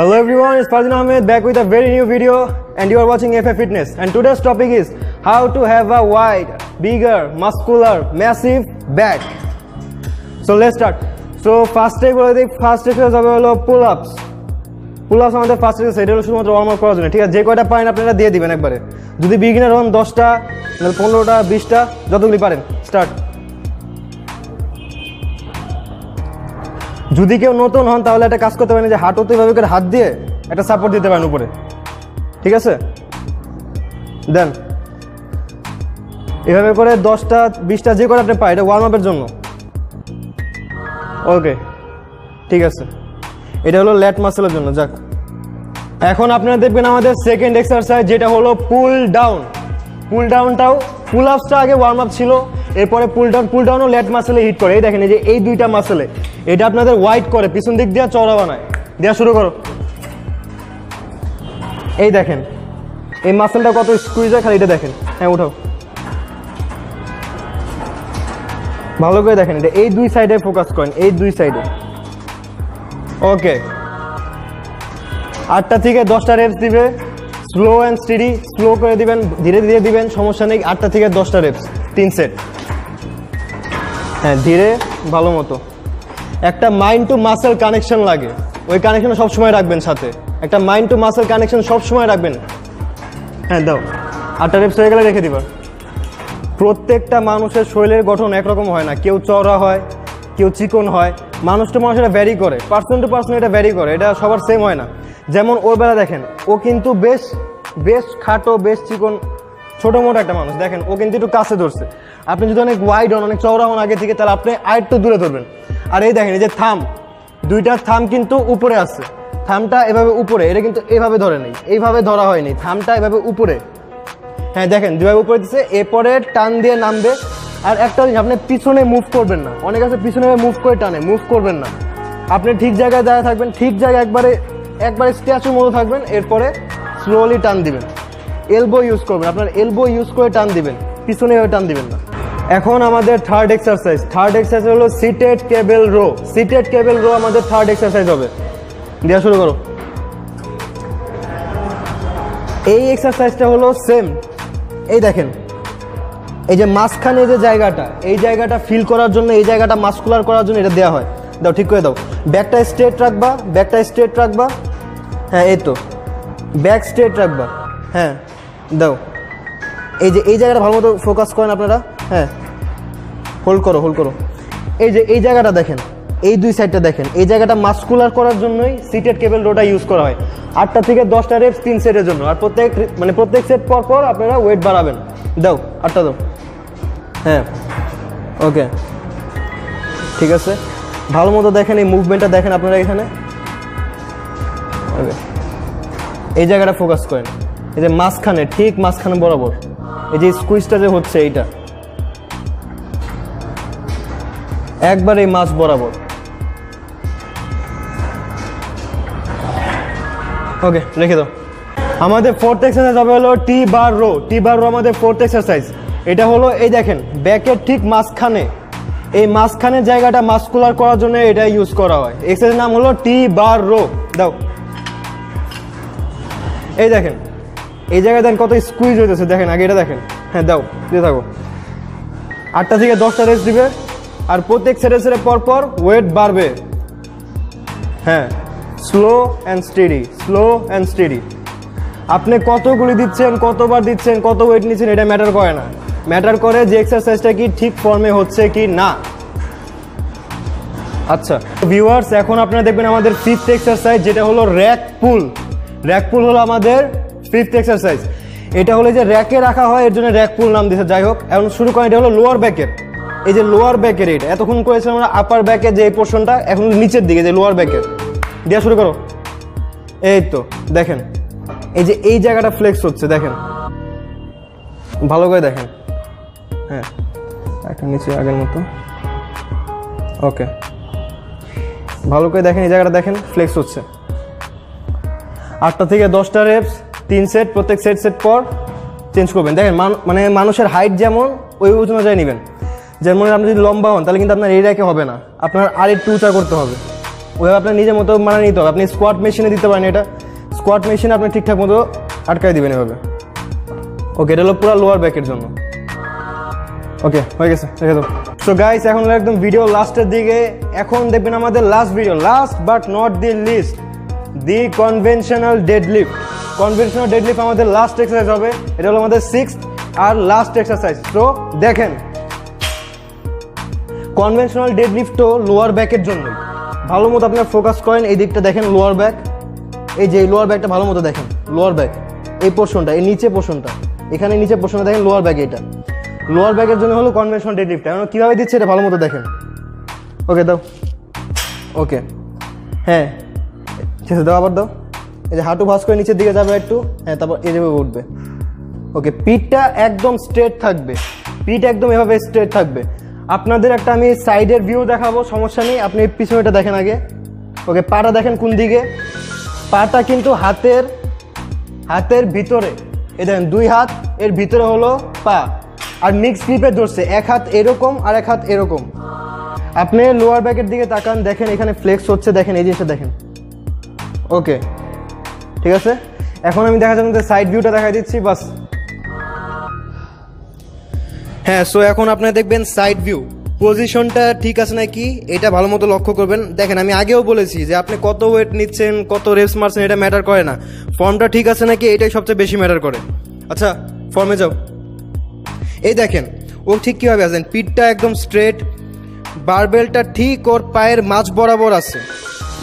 Hello everyone, it's Fazin Ahmed back with a very new video and you are watching FF Fitness, and today's topic is how to have a wide, bigger, muscular, massive back. So let's start. So first exercise হবে হলো pull ups. Pull ups আমাদের first exercise, এটা হলো শুধুমাত্র warm up করার জন্য, ঠিক আছে? যে কয়টা পারেন আপনারা দিয়ে দিবেন একবারে। যদি বিগিনার হন 10টা, 15টা, 20টা, যতগুলি পারেন। স্টার্ট। যদি কেউ নতুন হন তাহলে একটা কাজ করতে পারেন, যে হাঁটুতে এভাবে করে হাত দিয়ে একটা সাপোর্ট দিতে পারেন উপরে, ঠিক আছে? দেন এভাবে করে 10টা 20টা যে করে আপনি পায়, এটা ওয়ার্ম আপের জন্য। ওকে, ঠিক আছে, এটা হলো ল্যাট মাসেলের জন্য। যাক, এখন আপনারা দেখবেন আমাদের সেকেন্ড এক্সারসাইজ, যেটা হলো পুল ডাউন। পুল ডাউনটাও পুল আপসটা আগে ওয়ার্ম আপ ছিল, এরপরে পুল ডাউনও ল্যাট মাসেলে হিট করে। এই দেখেন, এই যে এই দুইটা মাসেলে এটা আপনাদের ওয়াইড করে, পিছন দিক দিয়ে চওড়া বানায়। দেওয়া শুরু করো। এই দেখেন এই মাসেলটা কত স্কুইজ হয়, খালি এটা দেখেন। হ্যাঁ, উঠাও, ভালো করে দেখেন। এটা এই দুই সাইডে ফোকাস করেন, এই দুই সাইডে। ওকে, 8টা থেকে 10টা রেপস দিবে, স্লো অ্যান্ড স্টেডি, স্লো করে দিবেন, ধীরে ধীরে দিবেন, সমস্যা নেই। 8টা থেকে 10টা রেপস, 3 সেট। হ্যাঁ, ধীরে, ভালো মতো। একটা মাইন্ড টু মাসেল কানেকশন লাগে, ওই কানেকশন সবসময় রাখবেন সাথে। একটা মাইন্ড টু মাসেল কানেকশন সবসময় রাখবেন। হ্যাঁ, দাও। 8টা রেপস হয়ে গেলে রেখে দিবা। প্রত্যেকটা মানুষের শরীরের গঠন একরকম হয় না, কেউ চওড়া হয়, কেউ চিকন হয়। মানুষ টু মানুষ এটা ভ্যারি করে, পার্সন টু পার্সন এটা ভ্যারি করে, এটা সবার সেম হয় না। যেমন ওর বেলা দেখেন, ও কিন্তু বেশ খাটো, বেশ চিকন, ছোট মোটো একটা মানুষ। দেখেন, ও কিন্তু একটু কাছে ধরছে। আপনি যদি অনেক ওয়াইড হন, অনেক চওড়া হন আগে থেকে, তাহলে আপনি আরেকটু দূরে ধরবেন। আর এই দেখেন, এই যে থাম, দুইটা থাম কিন্তু উপরে আছে। থামটা এভাবে উপরে, এটা কিন্তু এভাবে ধরে নেই, এইভাবে ধরা হয়নি, থামটা এভাবে উপরে। হ্যাঁ, দেখেন দুইভাবে উপরে দিচ্ছে, এরপরে টান দিয়ে নামবে। আর একটা জিনিস, আপনি পিছনে মুভ করবেন না। অনেক আছে পিছনে মুভ করে টানে, মুভ করবেন না। আপনি ঠিক জায়গায় দাঁড়িয়ে থাকবেন, ঠিক জায়গায় একবারে স্ট্যাচুর মতো থাকবেন, এরপরে স্লোলি টান দিবেন। এলবো ইউজ করবেন, আপনার এলবো ইউজ করে টান দিবেন, পিছনে টান দিবেন না। এখন আমাদের থার্ড এক্সারসাইজ হলো সিটেড কেবল রো। সিটেড কেবল রো আমাদের থার্ড এক্সারসাইজ হবে। দেওয়া শুরু করো। এই এক্সারসাইজটা হলো সেম। এই দেখেন, এই যে মাঝখানে যে জায়গাটা, এই জায়গাটা ফিল করার জন্য, এই জায়গাটা মাস্কুলার করার জন্য এটা দেওয়া হয়। দাও, ঠিক করে দাও। ব্যাকটা স্ট্রেট রাখবা। হ্যাঁ, এই তো, ব্যাক স্ট্রেট রাখবা। হ্যাঁ, দাও। এই যে এই জায়গাটা ভালো মতো ফোকাস করেন আপনারা। হ্যাঁ, হোল্ড করো। এই যে এই জায়গাটা দেখেন, এই দুই সাইডটা দেখেন, এই জায়গাটা মাস্কুলার করার জন্যই সিটেড কেবল রোটা ইউজ করা হয়। 8টা থেকে 10টা রেপস, 3 সেটের জন্য। আর প্রত্যেক সেট পর আপনারা ওয়েট বাড়াবেন। দাও, 8টা দাও। হ্যাঁ, ওকে, ঠিক আছে, ভালো মতো দেখেন, এই মুভমেন্টটা দেখেন আপনারা এখানে। ওকে, এই জায়গাটা ফোকাস করেন, এই যে মাঝখানে, ঠিক মাঝখানে বরাবর, এই যে স্কুইজটা যে হচ্ছে, এইটা একবার এই মাঝ বরাবর। ওকে, রেখে দাও। আমাদের ফোর্থ এক্সারসাইজ হবে হলো টি বার রো। আমাদের ফোর্থ এক্সারসাইজ। এটা হলো, এই দেখেন, ব্যাকের ঠিক মাঝখানে, এই মাঝখানের জায়গাটা মাস্কুলার করার জন্য এটা ইউজ করা হয়। এক্সারসাইজের নাম হলো টি বার রো। দাও। এই দেখেন, এই জায়গায় দেখেন কত স্কুইজ হইতেছে, দেখেন আগে এটা দেখেন। হ্যাঁ, দাও, দিয়ে থাকো। 8টা থেকে 10টা রেস্ট দিবে, আর প্রত্যেক সেটে পর ওয়েট বাড়বে। হ্যাঁ, স্লো অ্যান্ড স্টেডি। আপনি কতগুলি দিচ্ছেন, কতবার দিচ্ছেন, কত ওয়েট নিচ্ছেন, এটা ম্যাটার করে না। ম্যাটার করে যে এক্সারসাইজটা কি ঠিক ফর্মে হচ্ছে কি না। আচ্ছা ভিউয়ার্স, এখন আপনারা দেখবেন আমাদের 5th এক্সারসাইজ, যেটা হলো র্যাক পুল হলো আমাদের 5th এক্সারসাইজ। এটা হলো যে র্যাকে রাখা হয়, এর জন্য র্যাক পুল নাম দিয়েছে। যাই হোক, এখন শুরু করেন। এটা হলো লোয়ার ব্যাকের, এই যে লোয়ার ব্যাকের, এটা এতক্ষণ করেছিলাম আমরা আপার ব্যাকের যে এই পোর্শনটা, এখন নিচের দিকে যে লোয়ার ব্যাকের। দেওয়া শুরু করো। এই তো দেখেন, এই যে এই জায়গাটা ফ্লেক্স হচ্ছে, দেখেন ভালো করে দেখেন। হ্যাঁ, একটা নিচে আগের মতো। ওকে, ভালো করে দেখেন, এই জায়গাটা দেখেন ফ্লেক্স হচ্ছে। 8টা থেকে 10টা রেপস, 3 সেট, প্রত্যেক সেট পর চেঞ্জ করবেন। দেখেন, মানে মানুষের হাইট যেমন, ওই অনুযায়ী নেবেন। যেমন আপনি যদি লম্বা হন, তাহলে কিন্তু আপনার এই র্যাকে হবে না, আপনার আর একটু উঁচা করতে হবে। ওইভাবে আপনার নিজের মতো মানা নিতে হবে। আপনি স্কোয়াট মেশিনে দিতে পারেন, এটা স্কোয়াট মেশিনে আপনি ঠিকঠাক মতো আটকায় দিবেন এভাবে। ওকে, এটা হলো পুরো লোয়ার ব্যাকের জন্য। ওকে, হয়ে গেছে, রেখে দাও। সো গাইস, এখন একদম ভিডিও লাস্টের দিকে। এখন দেখবেন আমাদের last video, last but not the least, the conventional deadlift. Conventional deadlift আমাদের লাস্ট এক্সারসাইজ হবে। এটা হলো আমাদের 6th আর লাস্ট এক্সারসাইজ। তো দেখেন, কনভেনশনাল ডেডলিফট তো লোয়ার ব্যাকের জন্য। ভালো মতো আপনার ফোকাস করেন, এই দিকটা দেখেন, লোয়ার ব্যাক, এই যে লোয়ার ব্যাকটা ভালো মতো দেখেন, লোয়ার ব্যাক এই পোর্শনটা, এই নিচে পোর্শনটা, এখানে নিচে পোর্শনটা দেখেন, লোয়ার ব্যাক। এটা লোয়ার ব্যাকের জন্য হলো কনভেনশনাল ডেডলিফট। এখন কীভাবে দিচ্ছে এটা ভালো মতো দেখেন। ওকে, দাও। ওকে, হ্যাঁ ঠিক আছে, দাও, আবার দাও। এই যে হাঁটু ভাঁজ করে নিচের দিকে যাবে একটু, হ্যাঁ, তারপর এভাবে উঠবে। ওকে, পিঠটা একদম স্ট্রেট থাকবে, পিঠ একদম এভাবে স্ট্রেট থাকবে। আপনাদের একটা আমি সাইডের ভিউ দেখাবো, সমস্যা নেই, আপনি পিছনেটা দেখেন আগে। ওকে, পাটা দেখেন কোন দিকে, পাটা কিন্তু হাতের ভিতরে, এই দেখেন 2 হাত এর ভিতরে হলো পা, আর মিক্স গ্রিপে ধরছে, 1 হাত এরকম আর 1 হাত এরকম। আপনি লোয়ার ব্যাকের দিকে তাকান, দেখেন এখানে ফ্লেক্স হচ্ছে, দেখেন এই জিনিসটা দেখেন। ওকে, ঠিক আছে। এখন আমি দেখা যাচ্ছে সাইড ভিউটা দেখা দিচ্ছি, বাস। হ্যাঁ, সো এখন আপনারা দেখবেন সাইড ভিউ, পজিশনটা ঠিক আছে নাকি এটা ভালো মতো লক্ষ্য করবেন। দেখেন, আমি আগেও বলেছি যে আপনি কত ওয়েট নিচ্ছেন, কত রেপস মারছেন, এটা ম্যাটার করে না, ফর্মটা ঠিক আছে নাকি এটাই সবচেয়ে বেশি ম্যাটার করে। আচ্ছা, ফর্মে যাও। এই দেখেন ও ঠিক কীভাবে আছেন, পিঠটা একদম স্ট্রেট, বারবেলটা ঠিক ওর পায়ের মাঝ বরাবর আছে,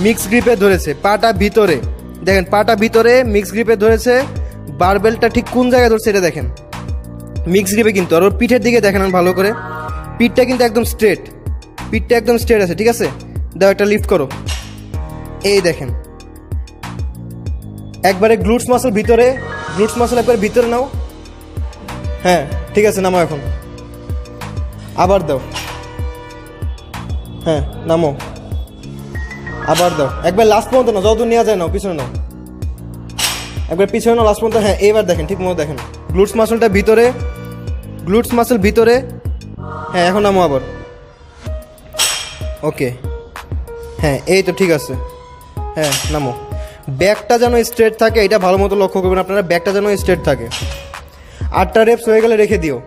মিক্স গ্রিপে ধরেছে, পাটা ভিতরে, দেখেন পাটা ভিতরে মিক্স গ্রিপে ধরেছে, বারবেলটা ঠিক কোন জায়গায় ধরছে এটা দেখেন, মিক্স গ্রিপে কিন্তু। আর ওর পিঠের দিকে দেখেন ভালো করে, পিঠটা কিন্তু একদম স্ট্রেট, পিঠটা একদম স্ট্রেট আছে, ঠিক আছে। দাও, একটা লিফট করো, এই দেখেন একবারে গ্লুটস মাসল ভিতরে, গ্লুটস মাসল একবারে ভিতরে নাও, হ্যাঁ ঠিক আছে, নামো। এখন আবার দাও, হ্যাঁ নামো, আবার দাও, একবার লাস্ট পর্যন্ত নাও, যত নেওয়া যায় নাও, পিছনে নাও, একবার পিছনে নাও লাস্ট পর্যন্ত। হ্যাঁ, এবার দেখেন ঠিক মতো দেখেন, গ্লুটস মাসলটা ভিতরে, গ্লুটস মাসল ভিতরে, হ্যাঁ এখন নামো আবার। ওকে, হ্যাঁ এই তো ঠিক আছে, হ্যাঁ নামো। ব্যাকটা যেন স্ট্রেট থাকে, এটা ভালো মতো লক্ষ্য করবেন আপনারা, ব্যাকটা যেন স্ট্রেট থাকে। 8টা রেপস হয়ে গেলে রেখে দিও।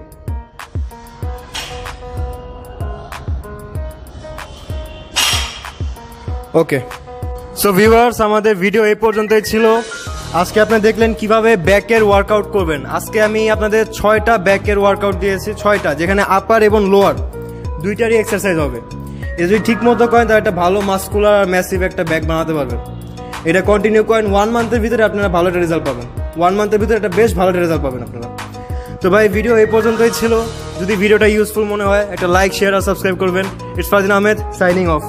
ওকে, সো ভিউয়ার্স, আমাদের ভিডিও এই পর্যন্তই ছিল। আজকে আপনি দেখলেন কিভাবে ব্যাকের ওয়ার্কআউট করবেন। আজকে আমি আপনাদের 6টা ব্যাকের ওয়ার্কআউট দিয়েছি, 6টা, যেখানে আপার এবং লোয়ার দুইটারই এক্সারসাইজ হবে। এটা যদি ঠিক মতো করেন তাহলে একটা ভালো মাস্কুলার আর ম্যাসিভ একটা ব্যাক বানাতে পারবেন। এটা কন্টিনিউ করেন, 1 মান্থের ভিতরে আপনারা ভালো একটা রেজাল্ট পাবেন, 1 মান্থের ভিতরে একটা বেশ ভালো একটা রেজাল্ট পাবেন আপনারা। তো ভাই, ভিডিও এই পর্যন্তই ছিল। যদি ভিডিওটা ইউজফুল মনে হয় একটা লাইক, শেয়ার আর সাবস্ক্রাইব করবেন। It's Fardin Ahmed, signing off.